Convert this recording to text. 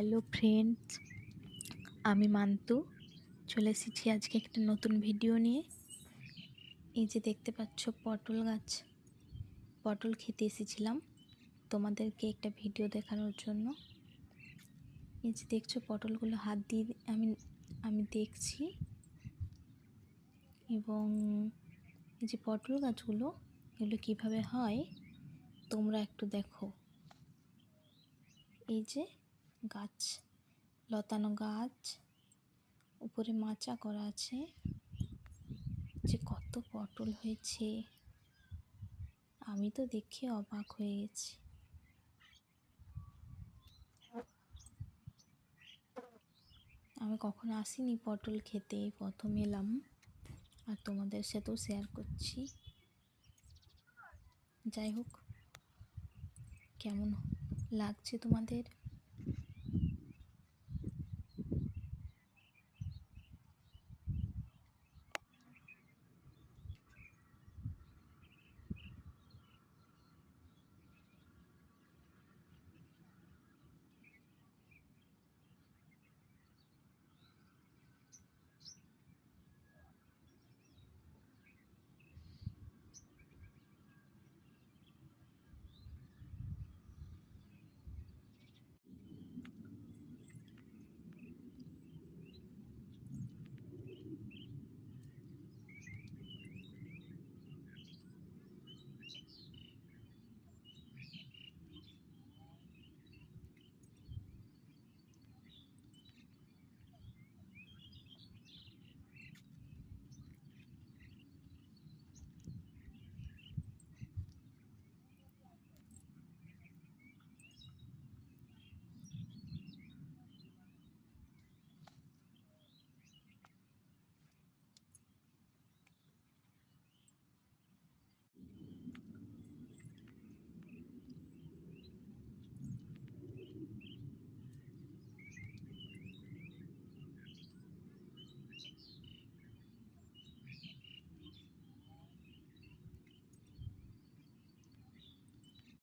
Hello friends, আমি মান্তু চলে এসেছি আজকে একটা নতুন ভিডিও নিয়ে। এই যে দেখতে পাচ্ছ পটল গাছ, পটল খেতে এসেছিলাম তোমাদেরকে একটা ভিডিও দেখানোর জন্য। এই যে দেখছো পটলগুলো হাত দিয়ে আমি দেখছি, এবং এই যে পটল গাছগুলো এগুলো কীভাবে হয় তোমরা একটু দেখো। এই যে গাছ, লতানো গাছ, উপরে মাচা করা আছে, যে কত পটল হয়েছে আমি তো দেখে অবাক হয়ে গেছি। আমি কখনো আসিনি পটল খেতে, এই প্রথম এলাম আর তোমাদের সাথেও শেয়ার করছি। যাই হোক, কেমন লাগছে তোমাদের